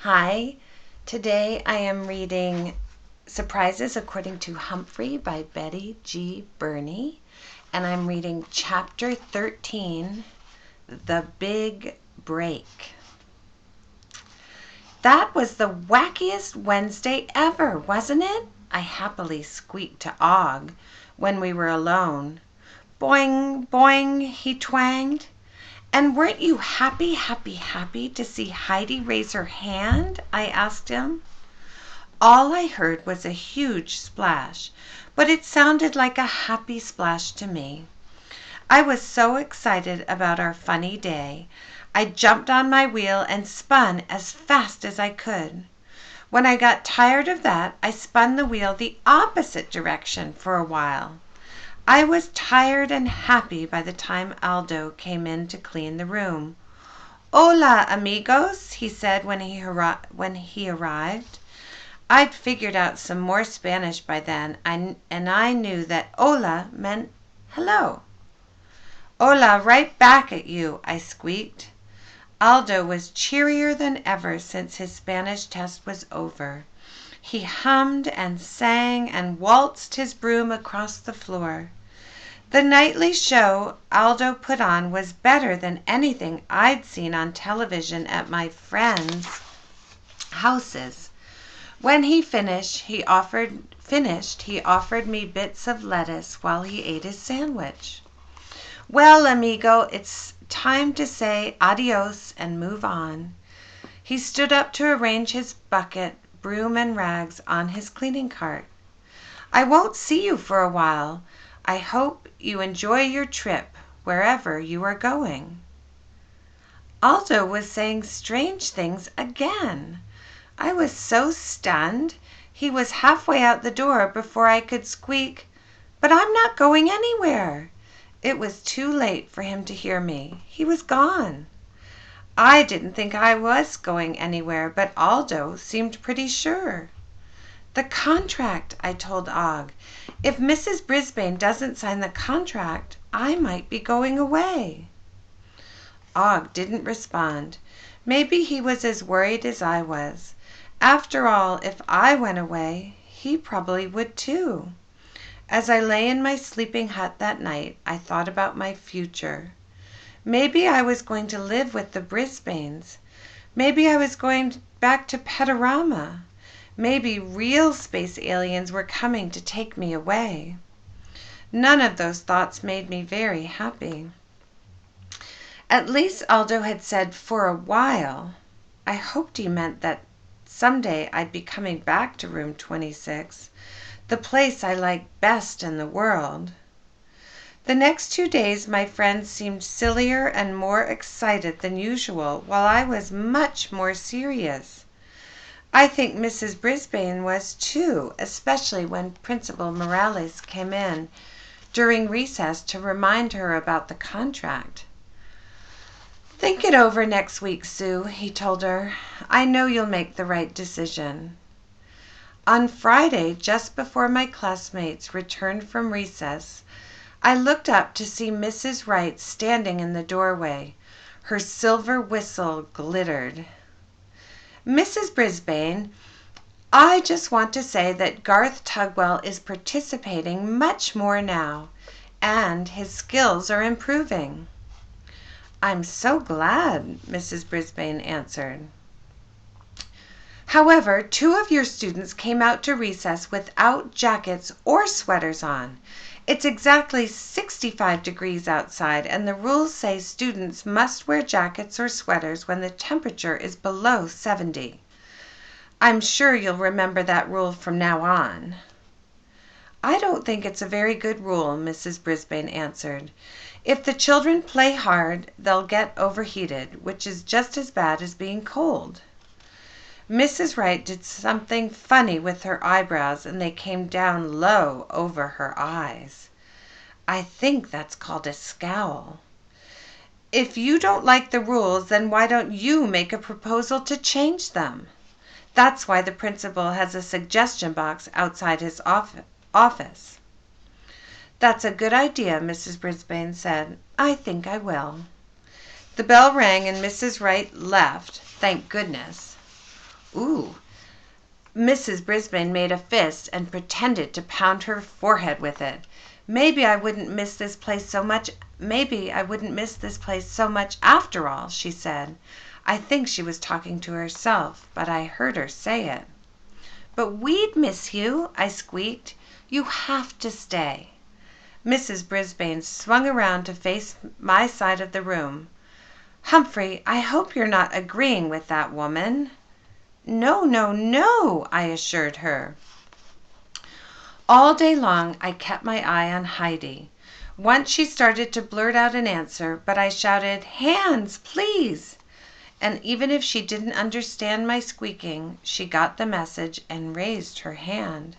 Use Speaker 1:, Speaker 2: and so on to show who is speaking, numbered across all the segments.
Speaker 1: Hi, today I am reading Surprises According to Humphrey by Betty G. Birney, and I'm reading Chapter 13, The Big Break. That was the wackiest Wednesday ever, wasn't it? I happily squeaked to Og when we were alone. Boing, boing, he twanged. And weren't you happy to see Heidi raise her hand? I asked him. All I heard was a huge splash, but it sounded like a happy splash to me. I was so excited about our funny day. I jumped on my wheel and spun as fast as I could. When I got tired of that, I spun the wheel the opposite direction for a while. I was tired and happy by the time Aldo came in to clean the room. "Hola, amigos," he said when he arrived. I'd figured out some more Spanish by then, and I knew that hola meant hello. "Hola, right back at you," I squeaked. Aldo was cheerier than ever since his Spanish test was over. He hummed and sang and waltzed his broom across the floor. The nightly show Aldo put on was better than anything I'd seen on television at my friends' houses. When he finished, he offered me bits of lettuce while he ate his sandwich. "Well, amigo, it's time to say adios and move on." He stood up to arrange his bucket, broom, and rags on his cleaning cart. "I won't see you for a while. I hope you enjoy your trip, wherever you are going." Aldo was saying strange things again. I was so stunned. He was halfway out the door before I could squeak, "But I'm not going anywhere." It was too late for him to hear me. He was gone. I didn't think I was going anywhere, but Aldo seemed pretty sure. "The contract," I told Og. "If Mrs. Brisbane doesn't sign the contract, I might be going away." Og didn't respond. Maybe he was as worried as I was. After all, if I went away, he probably would too. As I lay in my sleeping hut that night, I thought about my future. Maybe I was going to live with the Brisbanes. Maybe I was going back to Petarama. Maybe real space aliens were coming to take me away. None of those thoughts made me very happy. At least Aldo had said for a while. I hoped he meant that someday I'd be coming back to room 26, the place I liked best in the world. The next 2 days my friends seemed sillier and more excited than usual, while I was much more serious. I think Mrs. Brisbane was too, especially when Principal Morales came in during recess to remind her about the contract. "Think it over next week, Sue," he told her. "I know you'll make the right decision." On Friday, just before my classmates returned from recess, I looked up to see Mrs. Wright standing in the doorway. Her silver whistle glittered. "Mrs. Brisbane, I just want to say that Garth Tugwell is participating much more now, and his skills are improving." "I'm so glad," Mrs. Brisbane answered. "However, 2 of your students came out to recess without jackets or sweaters on. It's exactly 65 degrees outside, and the rules say students must wear jackets or sweaters when the temperature is below 70. I'm sure you'll remember that rule from now on." "I don't think it's a very good rule," Mrs. Brisbane answered. "If the children play hard, they'll get overheated, which is just as bad as being cold." Mrs. Wright did something funny with her eyebrows, and they came down low over her eyes. I think that's called a scowl. "If you don't like the rules, then why don't you make a proposal to change them? That's why the principal has a suggestion box outside his office." "That's a good idea," Mrs. Brisbane said. "I think I will." The bell rang and Mrs. Wright left, thank goodness. Ooh. Mrs. Brisbane made a fist and pretended to pound her forehead with it. Maybe I wouldn't miss this place so much after all, she said. I think she was talking to herself, but I heard her say it. But we'd miss you, I squeaked. You have to stay. Mrs. Brisbane swung around to face my side of the room. Humphrey, I hope you're not agreeing with that woman. No, no, no, I assured her. All day long I kept my eye on Heidi. Once she started to blurt out an answer, but I shouted, "Hands, please!" And even if she didn't understand my squeaking, she got the message and raised her hand.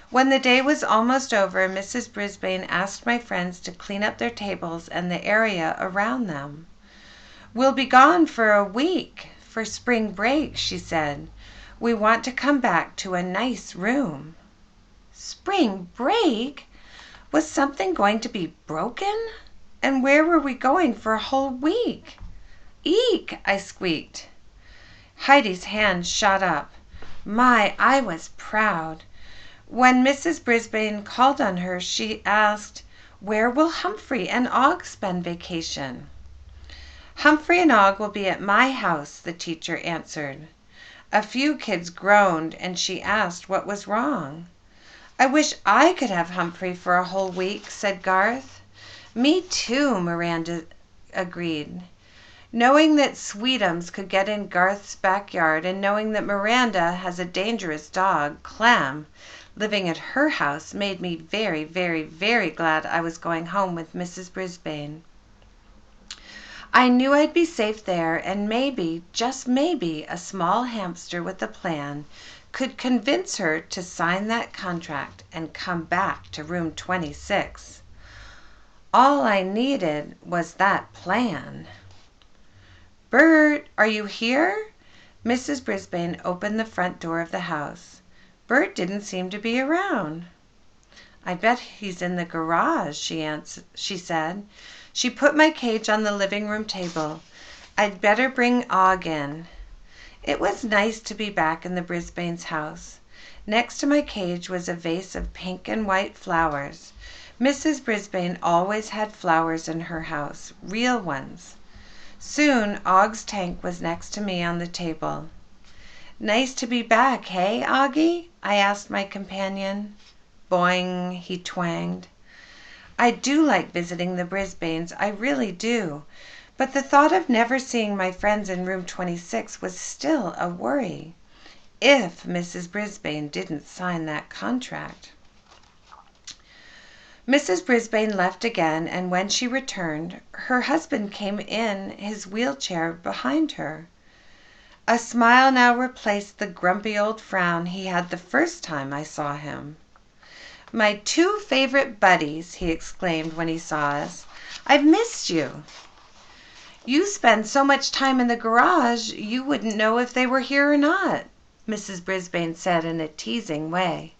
Speaker 1: When the day was almost over, Mrs. Brisbane asked my friends to clean up their tables and the area around them. "We'll be gone for a week, for spring break," she said. "We want to come back to a nice room." Spring break? Was something going to be broken? And where were we going for a whole week? "Eek!" I squeaked. Heidi's hand shot up. My, I was proud. When Mrs. Brisbane called on her, she asked, "Where will Humphrey and Og spend vacation?" "Humphrey and Og will be at my house," the teacher answered. A few kids groaned, and she asked what was wrong. "I wish I could have Humphrey for a whole week," said Garth. "Me too," Miranda agreed. Knowing that Sweetums could get in Garth's backyard, and knowing that Miranda has a dangerous dog, Clam, living at her house, made me very, very, very glad I was going home with Mrs. Brisbane. I knew I'd be safe there, and maybe, just maybe, a small hamster with a plan could convince her to sign that contract and come back to room 26. All I needed was that plan. "Bert, are you here?" Mrs. Brisbane opened the front door of the house. Bert didn't seem to be around. "I bet he's in the garage," she said. She put my cage on the living room table. I'd better bring Og in. It was nice to be back in the Brisbane's house. Next to my cage was a vase of pink and white flowers. Mrs. Brisbane always had flowers in her house, real ones. Soon Og's tank was next to me on the table. "Nice to be back, hey, Oggie?" I asked my companion. "Boing," he twanged. I do like visiting the Brisbanes, I really do. But the thought of never seeing my friends in room 26 was still a worry. If Mrs. Brisbane didn't sign that contract. Mrs. Brisbane left again, and when she returned, her husband came in his wheelchair behind her. A smile now replaced the grumpy old frown he had the first time I saw him. "My two favorite buddies," he exclaimed when he saw us. "I've missed you." "You spend so much time in the garage you wouldn't know if they were here or not," Mrs. Brisbane said in a teasing way.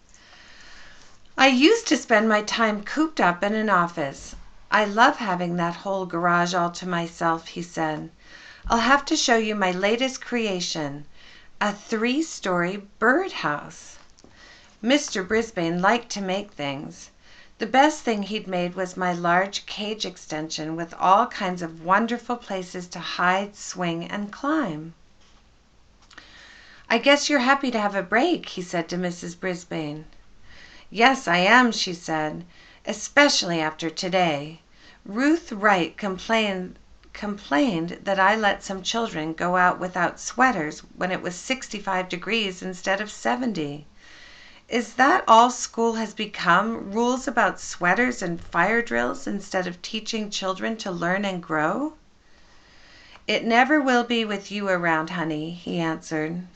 Speaker 1: "I used to spend my time cooped up in an office. I love having that whole garage all to myself," he said. "I'll have to show you my latest creation, a 3-story birdhouse." Mr. Brisbane liked to make things. The best thing he'd made was my large cage extension with all kinds of wonderful places to hide, swing, and climb. "I guess you're happy to have a break," he said to Mrs. Brisbane. "Yes, I am," she said, "especially after today. Ruth Wright complained that I let some children go out without sweaters when it was 65 degrees instead of 70. Is that all school has become, rules about sweaters and fire drills instead of teaching children to learn and grow?" "It never will be with you around, honey," he answered.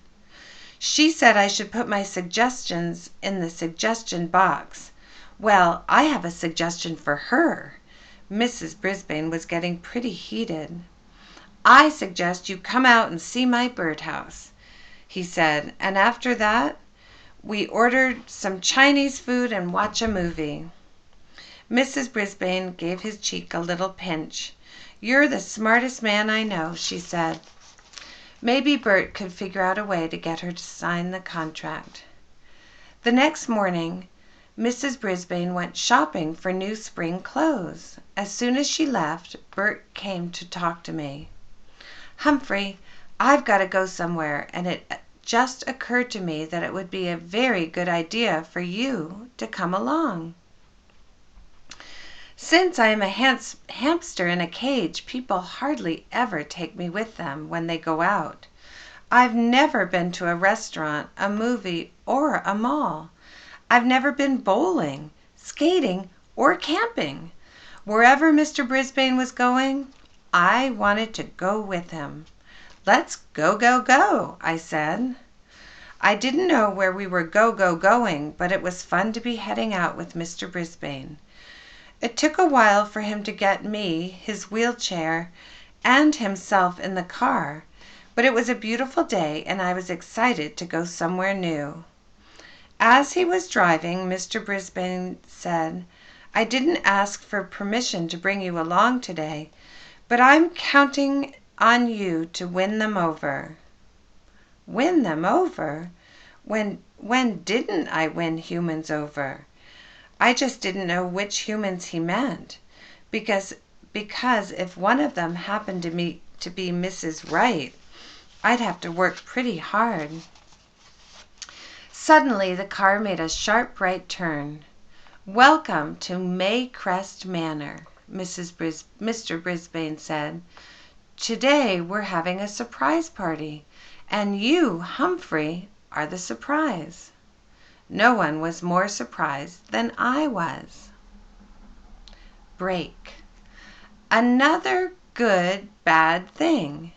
Speaker 1: She said I should put my suggestions in the suggestion box. Well, I have a suggestion for her. Mrs. Brisbane was getting pretty heated. "I suggest you come out and see my birdhouse," he said, and after that we ordered some Chinese food and watch a movie. Mrs. Brisbane gave his cheek a little pinch. "You're the smartest man I know," she said. Maybe Bert could figure out a way to get her to sign the contract. The next morning, Mrs. Brisbane went shopping for new spring clothes. As soon as she left, Bert came to talk to me. "Humphrey, I've got to go somewhere, and it just occurred to me that it would be a very good idea for you to come along. Since I am a hamster in a cage, people hardly ever take me with them when they go out. I've never been to a restaurant, a movie, or a mall. I've never been bowling, skating, or camping. Wherever Mr. Brisbane was going, I wanted to go with him. Let's go, go, go," I said. I didn't know where we were going, but it was fun to be heading out with Mr. Brisbane. It took a while for him to get me, his wheelchair, and himself in the car, but it was a beautiful day and I was excited to go somewhere new. As he was driving, Mr. Brisbane said, "I didn't ask for permission to bring you along today, but I'm counting on you to win them over." Win them over? When didn't I win humans over? I just didn't know which humans he meant, because if one of them happened to be Mrs. Wright, I'd have to work pretty hard. Suddenly the car made a sharp right turn. "Welcome to Maycrest Manor," Mr. Brisbane said. "Today we're having a surprise party, and you, Humphrey, are the surprise." No one was more surprised than I was. Break. Another good, bad thing.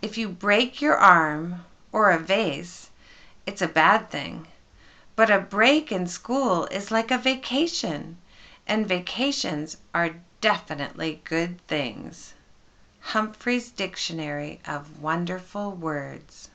Speaker 1: If you break your arm or a vase, it's a bad thing. But a break in school is like a vacation, and vacations are definitely good things. Humphrey's Dictionary of Wonderful Words.